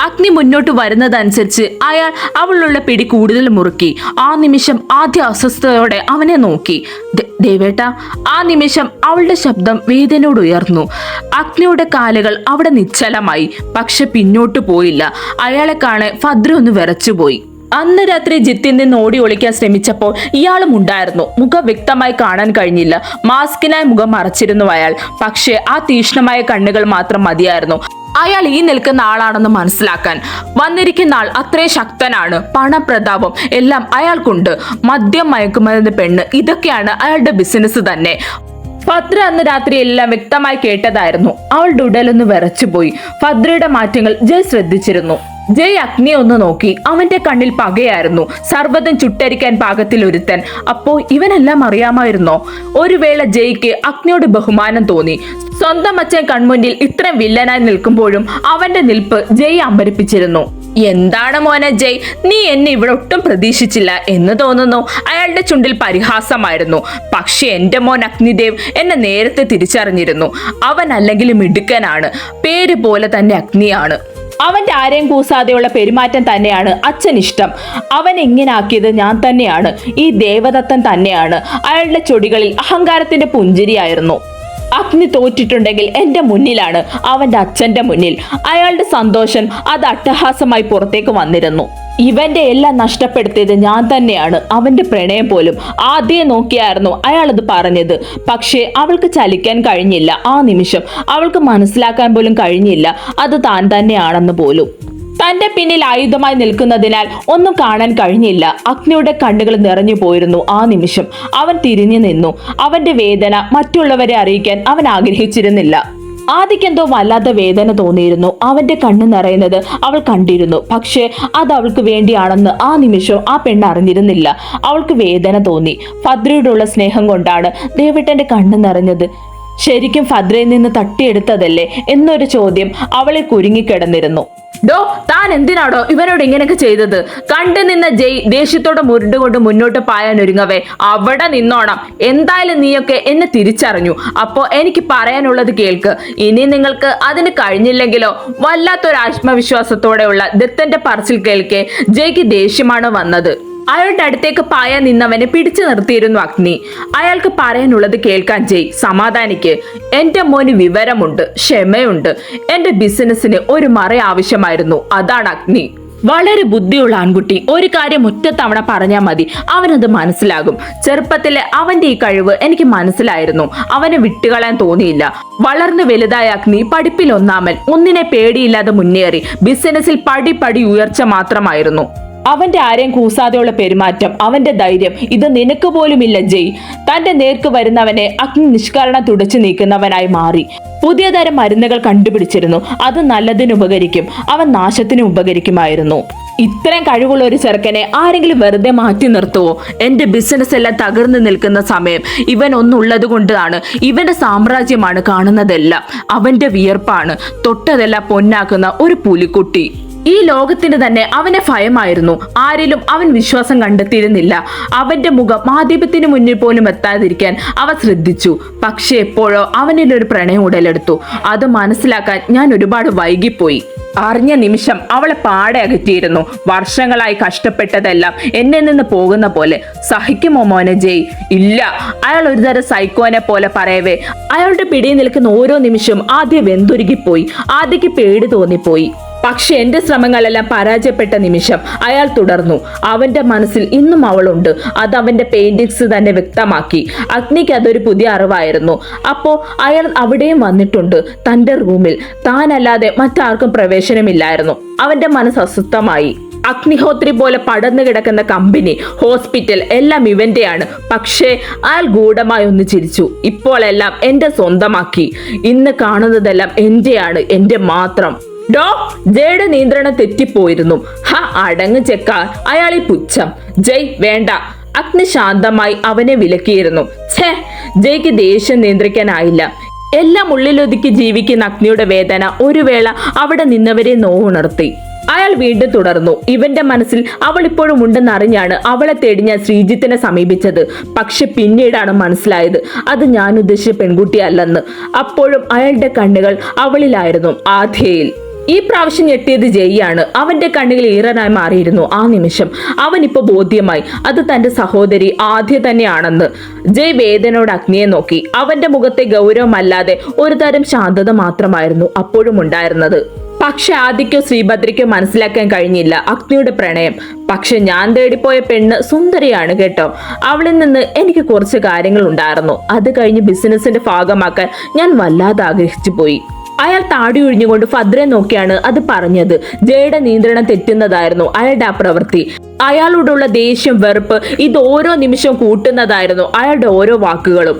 അഗ്നി മുന്നോട്ട് വരുന്നതനുസരിച്ച് അയാൾ അവളുള്ള പിടി കൂടുതൽ മുറുക്കി. ആ നിമിഷം ആദ്യ അസ്വസ്ഥതയോടെ അവനെ നോക്കി. ദേവേട്ട. ആ നിമിഷം അവളുടെ ശബ്ദം വേദനയോട് ഉയർന്നു. അഗ്നിയുടെ കാലുകൾ അവിടെ നിശ്ചലമായി. പക്ഷെ പിന്നോട്ട് പോയില്ല. അയാളെ കാണെ ഭദ്ര ഒന്ന് വിറച്ചുപോയി. അന്ന് രാത്രി ജിത്തിൽ നിന്ന് ഓടി ഒളിക്കാൻ ശ്രമിച്ചപ്പോൾ ഇയാളും ഉണ്ടായിരുന്നു. മുഖം വ്യക്തമായി കാണാൻ കഴിഞ്ഞില്ല. മാസ്കിനായി മുഖം മറച്ചിരുന്നു അയാൾ. പക്ഷേ ആ തീക്ഷ്ണമായ കണ്ണുകൾ മാത്രം മതിയായിരുന്നു അയാൾ ഈ നിൽക്കുന്ന ആളാണെന്ന് മനസ്സിലാക്കാൻ. വന്നിരിക്കുന്ന ആൾ അത്രയും ശക്തനാണ്. പണം, പ്രതാപം എല്ലാം അയാൾക്കുണ്ട്. മദ്യം, മയക്കുമരുന്ന്, പെണ്ണ്, ഇതൊക്കെയാണ് അയാളുടെ ബിസിനസ് തന്നെ. ഭദ്ര അന്ന് രാത്രി എല്ലാം വ്യക്തമായി കേട്ടതായിരുന്നു. അവളുടെ ഉടലൊന്ന് വിറച്ചുപോയി. ഭദ്രയുടെ മാറ്റങ്ങൾ ജയ് ശ്രദ്ധിച്ചിരുന്നു. ജയ് അഗ്നിയെ ഒന്ന് നോക്കി. അവന്റെ കണ്ണിൽ പകയായിരുന്നു. സർവ്വതും ചുട്ടരിക്കാൻ പാകത്തിൽ ഒരുത്തൻ. അപ്പോ ഇവനെല്ലാം അറിയാമായിരുന്നോ? ഒരു വേള ജയ്ക്ക് അഗ്നിയോട് ബഹുമാനം തോന്നി. സ്വന്തം അച്ഛൻ കൺമുന്നിൽ ഇത്രയും വില്ലനായി നിൽക്കുമ്പോഴും അവന്റെ നിൽപ്പ് ജയ് അമ്പരിപ്പിച്ചിരുന്നു. എന്താണ് മോനെ ജയ്, നീ എന്നെ ഇവിടെ ഒട്ടും പ്രതീക്ഷിച്ചില്ല എന്ന് തോന്നുന്നു. അയാളുടെ ചുണ്ടിൽ പരിഹാസമായിരുന്നു. പക്ഷെ എന്റെ മോൻ അഗ്നിദേവ് എന്നെ നേരത്തെ തിരിച്ചറിഞ്ഞിരുന്നു. അവൻ അല്ലെങ്കിൽ മിടുക്കനാണ്. പേര് പോലെ തന്നെ അഗ്നിയാണ്. അവന്റെ ആരെയും കൂസാതെയുള്ള പെരുമാറ്റം തന്നെയാണ് അച്ഛൻ ഇഷ്ടം. അവൻ ഇങ്ങനെ ആക്കിയത് ഞാൻ തന്നെയാണ്. ഈ ദേവദത്തൻ തന്നെയാണ്. അയാളുടെ ചൊടികളിൽ അഹങ്കാരത്തിന്റെ പുഞ്ചിരിയായിരുന്നു. അഗ്നി തോറ്റിട്ടുണ്ടെങ്കിൽ എന്റെ മുന്നിലാണ്, അവന്റെ അച്ഛന്റെ മുന്നിൽ. അയാളുടെ സന്തോഷം അത് അട്ടഹാസമായി പുറത്തേക്ക് വന്നിരുന്നു. ഇവന്റെ എല്ലാം നഷ്ടപ്പെടുത്തിയത് ഞാൻ തന്നെയാണ്. അവന്റെ പ്രണയം പോലും ആദ്യം നോക്കിയായിരുന്നു അയാൾ അത് പറഞ്ഞത്. പക്ഷേ അവൾക്ക് ചലിക്കാൻ കഴിഞ്ഞില്ല. ആ നിമിഷം അവൾക്ക് മനസ്സിലാക്കാൻ പോലും കഴിഞ്ഞില്ല അത് താൻ തന്നെയാണെന്ന് പോലും. തന്റെ പിന്നിൽ ആയുധമായി നിൽക്കുന്നതിനാൽ ഒന്നും കാണാൻ കഴിഞ്ഞില്ല. അഗ്നിയുടെ കണ്ണുകൾ നിറഞ്ഞു പോയിരുന്നു. ആ നിമിഷം അവൻ തിരിഞ്ഞു നിന്നു. അവന്റെ വേദന മറ്റുള്ളവരെ അറിയിക്കാൻ അവൻ ആഗ്രഹിച്ചിരുന്നില്ല. ആദിക്കെന്തോ വല്ലാത്ത വേദന തോന്നിയിരുന്നു. അവന്റെ കണ്ണ് നിറയുന്നത് അവൾ കണ്ടിരുന്നു. പക്ഷെ അത് അവൾക്ക് വേണ്ടിയാണെന്ന് ആ നിമിഷം ആ പെണ്ണ് അറിഞ്ഞിരുന്നില്ല. അവൾക്ക് വേദന തോന്നി. ഭദ്രയോടുള്ള സ്നേഹം കൊണ്ടാണ് ദേവേട്ടന്റെ കണ്ണ് നിറഞ്ഞത്. ശരിക്കും ഭദ്രയിൽ നിന്ന് തട്ടിയെടുത്തതല്ലേ എന്നൊരു ചോദ്യം അവളെ കുരുങ്ങിക്കിടന്നിരുന്നു. ഡോ, താൻ എന്തിനാടോ ഇവനോട് ഇങ്ങനെയൊക്കെ ചെയ്തത്? കണ്ടു നിന്ന ജയ് ദേഷ്യത്തോടെ മുരണ്ടുകൊണ്ട് മുന്നോട്ട് പായാൻ ഒരുങ്ങവേ, അവിടെ നിന്നോണം. എന്തായാലും നീയൊക്കെ എന്നെ തിരിച്ചറിഞ്ഞു. അപ്പോ എനിക്ക് പറയാനുള്ളത് കേൾക്ക്. ഇനി നിങ്ങൾക്ക് അതിന് കഴിഞ്ഞില്ലെങ്കിലോ? വല്ലാത്തൊരു ആത്മവിശ്വാസത്തോടെയുള്ള ദത്തന്റെ പറച്ചിൽ കേൾക്കെ ജയ്ക്ക് ദേഷ്യമാണ് വന്നത്. അയാളുടെ അടുത്തേക്ക് പായാൻ നിന്നവനെ പിടിച്ചു നിർത്തിയിരുന്നു അഗ്നി. അയാൾക്ക് പറയാനുള്ളത് കേൾക്കാൻ ജയ്. സമാധാനിക്ക്. എന്റെ മോന് വിവരമുണ്ട്, ക്ഷമയുണ്ട്. എന്റെ ബിസിനസിന് ഒരു മറ ആവശ്യമായിരുന്നു. അതാണ് അഗ്നി. വളരെ ബുദ്ധിയുള്ള ആൺകുട്ടി. ഒരു കാര്യം ഒറ്റത്തവണ പറഞ്ഞാൽ മതി, അവനത് മനസ്സിലാകും. ചെറുപ്പത്തിലെ അവന്റെ ഈ കഴിവ് എനിക്ക് മനസ്സിലായിരുന്നു. അവനെ വിട്ടുകളയാൻ തോന്നിയില്ല. വളർന്നു വലുതായ അഗ്നി പഠിപ്പിൽ ഒന്നാമൻ. ഒന്നിനെ പേടിയില്ലാതെ മുന്നേറി. ബിസിനസ്സിൽ പടി ഉയർച്ച മാത്രമായിരുന്നു. അവന്റെ ആരെയും കൂസാതെയുള്ള പെരുമാറ്റം, അവന്റെ ധൈര്യം, ഇത് നിനക്ക് പോലുമില്ല ജയ്. തന്റെ നേർക്ക് വരുന്നവനെ അഗ്നി നിഷ്കരണം തുടച്ചു നീക്കുന്നവനായി മാറി. പുതിയ തരം മരുന്നുകൾ കണ്ടുപിടിച്ചിരുന്നു. അത് നല്ലതിന് ഉപകരിക്കും, അവൻ നാശത്തിന് ഉപകരിക്കുമായിരുന്നു. ഇത്രയും കഴിവുള്ള ഒരു ചെറുക്കനെ ആരെങ്കിലും വെറുതെ മാറ്റി നിർത്തുവോ? എന്റെ ബിസിനസ് എല്ലാം തകർന്നു നിൽക്കുന്ന സമയം ഇവൻ ഒന്നുള്ളത് കൊണ്ടാണ്. ഇവന്റെ സാമ്രാജ്യമാണ് കാണുന്നതെല്ലാം. അവന്റെ വിയർപ്പാണ്. തൊട്ടതെല്ലാം പൊന്നാക്കുന്ന ഒരു പുലിക്കുട്ടി. ഈ ലോകത്തിന് തന്നെ അവനെ ഭയമായിരുന്നു. ആരിലും അവൻ വിശ്വാസം കണ്ടെത്തിയിരുന്നില്ല. അവന്റെ മുഖം മാധ്യമത്തിന് മുന്നിൽ പോലും എത്താതിരിക്കാൻ അവൻ ശ്രദ്ധിച്ചു. പക്ഷെ എപ്പോഴോ അവനിൽ ഒരു പ്രണയം ഉടലെടുത്തു. അത് മനസ്സിലാക്കാൻ ഞാൻ ഒരുപാട് വൈകിപ്പോയി. അറിഞ്ഞ നിമിഷം അവളെ പാടെ അകറ്റിയിരുന്നു. വർഷങ്ങളായി കഷ്ടപ്പെട്ടതെല്ലാം എന്നെ നിന്ന് പോകുന്ന പോലെ. സഹിക്കുമോ മോനെ ജയ്? ഇല്ല. അയാൾ ഒരുതരം സൈക്കോനെ പോലെ പറയവേ അയാളുടെ പിടിയിൽ നിൽക്കുന്ന ഓരോ നിമിഷവും ആദ്യം വെന്തുരുകിപ്പോയി. ആദ്യക്ക് പേടി തോന്നിപ്പോയി. പക്ഷെ എന്റെ ശ്രമങ്ങളെല്ലാം പരാജയപ്പെട്ട നിമിഷം അയാൾ തുടർന്നു. അവന്റെ മനസ്സിൽ ഇന്നും അവളുണ്ട്. അത് അവന്റെ പെയിന്റിങ്സ് തന്നെ വ്യക്തമാക്കി. അഗ്നിക്ക് അതൊരു പുതിയ അറിവായിരുന്നു. അപ്പോ അയാൾ അവിടെയും വന്നിട്ടുണ്ട്. തന്റെ റൂമിൽ താനല്ലാതെ മറ്റാർക്കും പ്രവേശനമില്ലായിരുന്നു. അവന്റെ മനസ്സ് അസ്വസ്ഥമായി. അഗ്നിഹോത്രി പോലെ പടർന്നു കിടക്കുന്ന കമ്പനി, ഹോസ്പിറ്റൽ എല്ലാം ഇവന്റെയാണ്. പക്ഷേ അയാൾ ഗൂഢമായി ഒന്ന് ചിരിച്ചു. ഇപ്പോൾ എല്ലാം എന്റെ സ്വന്തമാക്കി. ഇന്ന് കാണുന്നതെല്ലാം എന്റെയാണ്, എന്റെ മാത്രം. ഡോ, ജയുടെ നിയന്ത്രണം തെറ്റിപ്പോയിരുന്നു. അടങ്ങ് ചെക്ക. അയാളെ പുച്ഛം. ജയ് വേണ്ട. അഗ്നി ശാന്തമായി അവനെ വിലക്കിയിരുന്നു. ജയ്ക്ക് ദേഷ്യം നിയന്ത്രിക്കാനായില്ല. എല്ലാം ഉള്ളിലൊതുക്കി ജീവിക്കുന്ന അഗ്നിയുടെ വേദന ഒരു വേള അവിടെ നിന്നവരെ നോവുണർത്തി. അയാൾ വീണ്ടും തുടർന്നു. ഇവന്റെ മനസ്സിൽ അവൾ ഇപ്പോഴും ഉണ്ടെന്നറിഞ്ഞാണ് അവളെ തേടി ഞാൻ ശ്രീജിത്തിനെ സമീപിച്ചത്. പക്ഷെ പിന്നീടാണ് മനസ്സിലായത് അത് ഞാൻ ഉദ്ദേശിച്ച പെൺകുട്ടിയല്ലെന്ന്. അപ്പോഴും അയാളുടെ കണ്ണുകൾ അവളിലായിരുന്നു, ആധ്യയിൽ. ഈ പ്രാവശ്യം ഞെട്ടിയത് ജയ്യാണ്. അവന്റെ കണ്ണുകൾ ഈറനായി മാറിയിരുന്നു. ആ നിമിഷം അവനിപ്പോ ബോധ്യമായി അത് തന്റെ സഹോദരി ആദ്യ തന്നെയാണെന്ന്. ജയ് വേദനയോട് അഗ്നിയെ നോക്കി. അവന്റെ മുഖത്തെ ഗൗരവമല്ലാതെ ഒരു തരം ശാന്തത മാത്രമായിരുന്നു അപ്പോഴും ഉണ്ടായിരുന്നത്. പക്ഷെ ആദിക്കോ ശ്രീഭദ്രയ്ക്കോ മനസ്സിലാക്കാൻ കഴിഞ്ഞില്ല അഗ്നിയുടെ പ്രണയം. പക്ഷെ ഞാൻ തേടിപ്പോയ പെണ്ണ് സുന്ദരിയാണ് കേട്ടോ. അവളിൽ നിന്ന് എനിക്ക് കുറച്ച് കാര്യങ്ങൾ ഉണ്ടായിരുന്നു. അത് കഴിഞ്ഞ് ബിസിനസിന്റെ ഭാഗമാക്കാൻ ഞാൻ വല്ലാതെ ആഗ്രഹിച്ചു പോയി. അയാൾ താടി ഒഴിഞ്ഞുകൊണ്ട് ഭദ്രയെ നോക്കിയാണ് അത് പറഞ്ഞത്. ജയുടെ നിയന്ത്രണം തെറ്റുന്നതായിരുന്നു അയാളുടെ ആ പ്രവൃത്തി. അയാളോടുള്ള ദേഷ്യം, വെറുപ്പ് ഇത് ഓരോ നിമിഷവും കൂട്ടുന്നതായിരുന്നു അയാളുടെ ഓരോ വാക്കുകളും.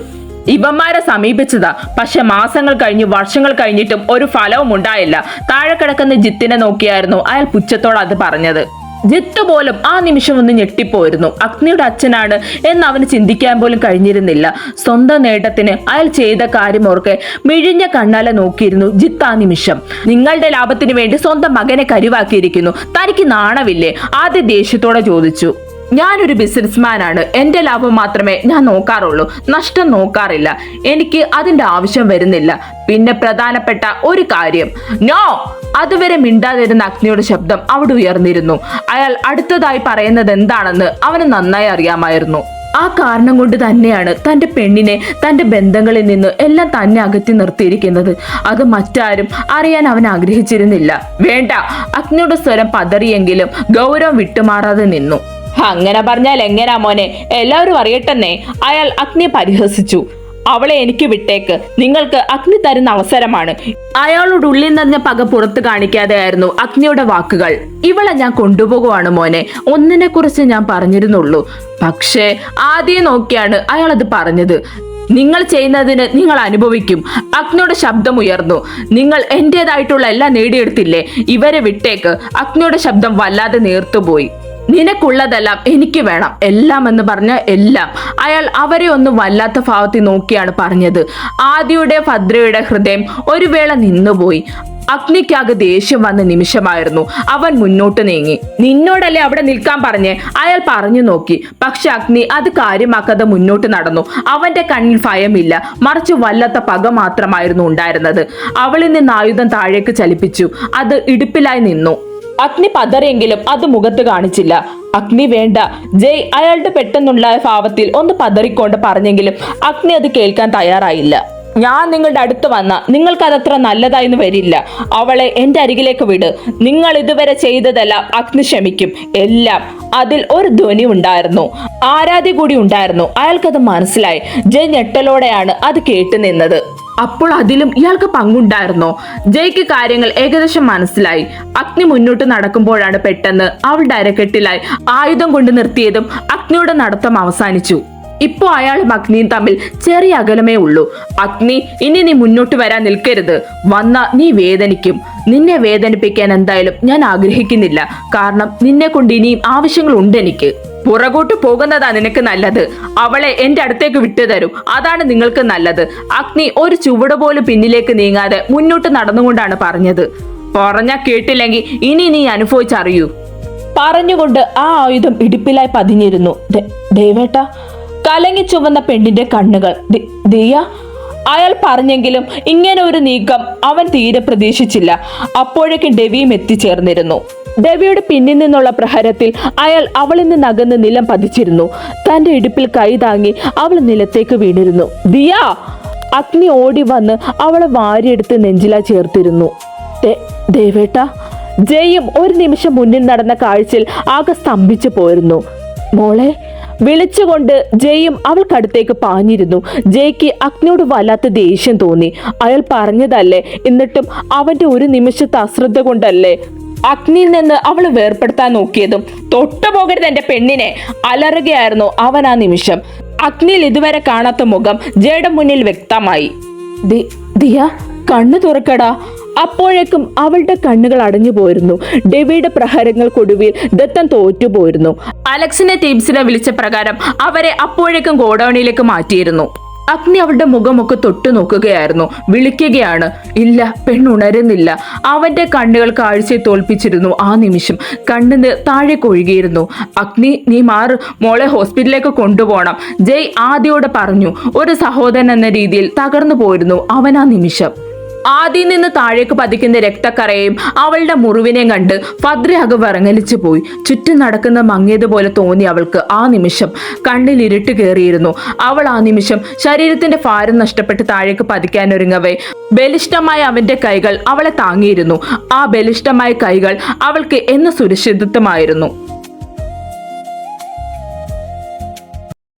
ഇവന്മാരെ സമീപിച്ചതാ. പക്ഷെ മാസങ്ങൾ കഴിഞ്ഞു, വർഷങ്ങൾ കഴിഞ്ഞിട്ടും ഒരു ഫലവും ഉണ്ടായില്ല. താഴെ കിടക്കുന്ന ജിത്തിനെ നോക്കിയായിരുന്നു അയാൾ പുച്ഛത്തോടെ അത് പറഞ്ഞത്. ജിത്ത് പോലും ആ നിമിഷം ഒന്ന് ഞെട്ടിപ്പോയിരുന്നു. അഗ്നിയുടെ അച്ഛനാണ് എന്ന് അവന് ചിന്തിക്കാൻ പോലും കഴിഞ്ഞിരുന്നില്ല. സ്വന്തം നേട്ടത്തിന് അയാൾ ചെയ്ത കാര്യം ഓർക്കെ മിഴിഞ്ഞ കണ്ണാലെ നോക്കിയിരുന്നു ജിത്ത് ആ നിമിഷം. നിങ്ങളുടെ ലാഭത്തിന് വേണ്ടി സ്വന്തം മകനെ കരുവാക്കിയിരിക്കുന്നു, തനിക്ക് നാണമില്ലേ? ആദ്യ ദേഷ്യത്തോടെ ചോദിച്ചു. ഞാനൊരു ബിസിനസ്മാനാണ്. എന്റെ ലാഭം മാത്രമേ ഞാൻ നോക്കാറുള്ളൂ, നഷ്ടം നോക്കാറില്ല. എനിക്ക് അതിന്റെ ആവശ്യം വരുന്നില്ല. പിന്നെ പ്രധാനപ്പെട്ട ഒരു കാര്യം, നോ. അതുവരെ മിണ്ടാതിരുന്ന അഗ്നിയുടെ ശബ്ദം അവിടെ ഉയർന്നിരുന്നു. അയാൾ അടുത്തതായി പറയുന്നത് എന്താണെന്ന് അവന് നന്നായി അറിയാമായിരുന്നു. ആ കാരണം കൊണ്ട് തന്നെയാണ് തന്റെ പെണ്ണിനെ തന്റെ ബന്ധങ്ങളിൽ നിന്ന് എല്ലാം തന്നെ അകറ്റി നിർത്തിയിരിക്കുന്നത്. അത് മറ്റാരും അറിയാൻ അവൻ ആഗ്രഹിച്ചിരുന്നില്ല. വേണ്ട. അഗ്നിയുടെ സ്വരം പതറിയെങ്കിലും ഗൗരവം വിട്ടുമാറാതെ നിന്നു. അങ്ങനെ പറഞ്ഞാൽ എങ്ങനാ മോനെ, എല്ലാവരും അറിയട്ടെന്നേ. അയാൾ അഗ്നിയെ പരിഹസിച്ചു. അവളെ എനിക്ക് വിട്ടേക്ക്, നിങ്ങൾക്ക് അഗ്നി തരുന്ന അവസരമാണ്. അയാളോട് ഉള്ളിൽ നിറഞ്ഞ പക പുറത്ത് കാണിക്കാതെ ആയിരുന്നു അഗ്നിയുടെ വാക്കുകൾ. ഇവളെ ഞാൻ കൊണ്ടുപോകുവാണ് മോനെ, ഒന്നിനെ കുറിച്ച് ഞാൻ പറഞ്ഞിരുന്നുള്ളൂ. പക്ഷേ ആദ്യം നോക്കിയാണ് അയാൾ അത് പറഞ്ഞത്. നിങ്ങൾ ചെയ്യുന്നതിന് നിങ്ങൾ അനുഭവിക്കും. അഗ്നിയുടെ ശബ്ദം ഉയർന്നു. നിങ്ങൾ എന്റേതായിട്ടുള്ള എല്ലാം നേടിയെടുത്തില്ലേ, ഇവരെ വിട്ടേക്ക്. അഗ്നിയുടെ ശബ്ദം വല്ലാതെ നേർത്തുപോയി. നിനക്കുള്ളതെല്ലാം എനിക്ക് വേണം, എല്ലാം എന്ന് പറഞ്ഞ എല്ലാം. അയാൾ അവരെ ഒന്ന് വല്ലാത്ത ഭാവത്തിൽ നോക്കിയാണ് പറഞ്ഞത്. ആദിയുടെ ഭദ്രയുടെ ഹൃദയം ഒരു വേള നിന്നുപോയി. അഗ്നിക്കാകെ ദേഷ്യം വന്ന നിമിഷമായിരുന്നു. അവൻ മുന്നോട്ട് നീങ്ങി. നിന്നോടല്ലേ അവിടെ നിൽക്കാൻ പറഞ്ഞേ? അയാൾ പറഞ്ഞു നോക്കി. പക്ഷെ അഗ്നി അത് കാര്യമാക്കാതെ മുന്നോട്ട് നടന്നു. അവന്റെ കണ്ണിൽ ഭയമില്ല, മറിച്ച് വല്ലാത്ത പക മാത്രമായിരുന്നു ഉണ്ടായിരുന്നത്. അവളിൽ നിന്ന് ആയുധം താഴേക്ക് ചലിപ്പിച്ചു. അത് ഇടുപ്പിലായി നിന്നു. അഗ്നി പതറിയെങ്കിലും അത് മുഖത്ത് കാണിച്ചില്ല. അഗ്നി വേണ്ട. ജയ് അയാളുടെ പെട്ടെന്നുള്ള ഭാവത്തിൽ ഒന്ന് പതറിക്കൊണ്ട് പറഞ്ഞെങ്കിലും അഗ്നി അത് കേൾക്കാൻ തയ്യാറായില്ല. ഞാൻ നിങ്ങളുടെ അടുത്ത് വന്ന നിങ്ങൾക്ക് അതത്ര നല്ലതായിന്ന് വരില്ല. അവളെ എന്റെ അരികിലേക്ക് വിട്. നിങ്ങൾ ഇതുവരെ ചെയ്തതെല്ലാം അഗ്നി ക്ഷമിക്കും, എല്ലാം. അതിൽ ഒരു ധ്വനി ഉണ്ടായിരുന്നു, ആരാധ്യ കൂടി ഉണ്ടായിരുന്നു. അയാൾക്കത് മനസ്സിലായി. ജയ് ഞെട്ടലോടെയാണ് അത് കേട്ടു നിന്നത്. അപ്പോൾ അതിലും ഇയാൾക്ക് പങ്കുണ്ടായിരുന്നോ? ജയ്ക്ക് കാര്യങ്ങൾ ഏകദേശം മനസ്സിലായി. അഗ്നി മുന്നോട്ട് നടക്കുമ്പോഴാണ് പെട്ടെന്ന് അവളുടെ അരക്കെട്ടിലായി ആയുധം കൊണ്ട് നിർത്തിയതും അഗ്നിയുടെ നടത്തം അവസാനിച്ചു. ഇപ്പോ അയാളും അഗ്നിയും തമ്മിൽ ചെറിയ അകലമേ ഉള്ളൂ. അഗ്നി, ഇനി നീ മുന്നോട്ട് വരാൻ നിൽക്കരുത്. വന്ന നീ വേദനിക്കും. നിന്നെ വേദനിപ്പിക്കാൻ എന്തായാലും ഞാൻ ആഗ്രഹിക്കുന്നില്ല. കാരണം നിന്നെ കൊണ്ട് ഇനിയും ആവശ്യങ്ങളുണ്ട് എനിക്ക്. പുറകോട്ട് പോകുന്നതാ നിനക്ക് നല്ലത്. അവളെ എന്റെ അടുത്തേക്ക് വിട്ടുതരൂ, അതാണ് നിങ്ങൾക്ക് നല്ലത്. അഗ്നി ഒരു ചുവട് പോലും പിന്നിലേക്ക് നീങ്ങാതെ മുന്നോട്ട് നടന്നുകൊണ്ടാണ് പറഞ്ഞത്. പറഞ്ഞ കേട്ടില്ലെങ്കിൽ ഇനി നീ അനുഭവിച്ചറിയൂ. പറഞ്ഞുകൊണ്ട് ആ ആയുധം ഇടുപ്പിലായി പതിഞ്ഞിരുന്നു. ദേവേട്ട. കലങ്ങി ചുവന്ന പെണ്ണിന്റെ കണ്ണുകൾ. ദിയ. അയാൾ പറഞ്ഞെങ്കിലും ഇങ്ങനെ ഒരു നീക്കം അവൻ തീരെ പ്രതീക്ഷിച്ചില്ല. അപ്പോഴേക്കും ഡെവിയും എത്തിച്ചേർന്നിരുന്നു. ഡെവിയുടെ പിന്നിൽ നിന്നുള്ള പ്രഹരത്തിൽ അയാൾ അവളിൽ നിന്ന് അകന്ന് നിലം പതിച്ചിരുന്നു. തന്റെ ഇടുപ്പിൽ കൈ താങ്ങി അവൾ നിലത്തേക്ക് വീണിരുന്നു. ദിയ. അഗ്നി ഓടി വന്ന് അവളെ വാരിയെടുത്ത് നെഞ്ചിലാ ചേർത്തിരുന്നു. ദേവേട്ട. ജയും ഒരു നിമിഷം മുന്നിൽ നടന്ന കാഴ്ചയിൽ ആകെ സ്തംഭിച്ചു പോയിരുന്നു. മോളെ വിളിച്ചുകൊണ്ട് ജയും അവൾക്കടുത്തേക്ക് പാഞ്ഞിരുന്നു. ജയ്ക്ക് അഗ്നിയോട് വല്ലാത്ത ദേഷ്യം തോന്നി. അയാൾ പറഞ്ഞതല്ലേ, എന്നിട്ടും അവന്റെ ഒരു നിമിഷത്തെ അശ്രദ്ധ കൊണ്ടല്ലേ അഗ്നിയിൽ നിന്ന് അവള് വേർപ്പെടുത്താൻ നോക്കിയതും. തൊട്ടുപോകരുത് എന്റെ പെണ്ണിനെ, അലറുകയായിരുന്നു അവൻ ആ നിമിഷം. അഗ്നിയിൽ ഇതുവരെ കാണാത്ത മുഖം ജയുടെ മുന്നിൽ വ്യക്തമായി. ദിയ, കണ്ണു തുറക്കടാ. അപ്പോഴേക്കും അവളുടെ കണ്ണുകൾ അടഞ്ഞു പോയിരുന്നു. ഡെവിയുടെ പ്രഹരങ്ങൾക്കൊടുവിൽ ദത്തൻ തോറ്റുപോയിരുന്നു. അലക്സിനെ ടീംസിനെ വിളിച്ച പ്രകാരം അവരെ അപ്പോഴേക്കും ഗോഡൌണിലേക്ക് മാറ്റിയിരുന്നു. അഗ്നി അവളുടെ മുഖമൊക്കെ തൊട്ടു നോക്കുകയായിരുന്നു. വിളിക്കുകയാണ്. ഇല്ല, പെണ്ണുണരുന്നില്ല. അവന്റെ കണ്ണുകൾ കാഴ്ചയെ തോൽപ്പിച്ചിരുന്നു. ആ നിമിഷം കണ്ണിന് താഴെ കൊഴുകിയിരുന്നു. അഗ്നി, നീ മാറ്, മോളെ ഹോസ്പിറ്റലിലേക്ക് കൊണ്ടുപോകണം, ജയ് ആദിയോട് പറഞ്ഞു. ഒരു സഹോദരൻ എന്ന രീതിയിൽ തകർന്നു പോയിരുന്നു അവൻ ആ നിമിഷം. ആദ്യം നിന്ന് താഴേക്ക് പതിക്കുന്ന രക്തക്കറയും അവളുടെ മുറിവിനെയും കണ്ട് ഫദ്രയാകെ വിറങ്ങലിച്ചു പോയി. ചുറ്റും നടക്കുന്ന മങ്ങിയതുപോലെ തോന്നി അവൾക്ക്. ആ നിമിഷം കണ്ണിൽ ഇരുട്ട് കയറിയിരുന്നു. അവൾ ആ നിമിഷം ശരീരത്തിന്റെ ഭാരം നഷ്ടപ്പെട്ട് താഴേക്ക് പതിക്കാനൊരുങ്ങവേ ബലിഷ്ഠമായ അവന്റെ കൈകൾ അവളെ താങ്ങിയിരുന്നു. ആ ബലിഷ്ഠമായ കൈകൾ അവൾക്ക് എന്ന സുരക്ഷിതത്വമായിരുന്നു.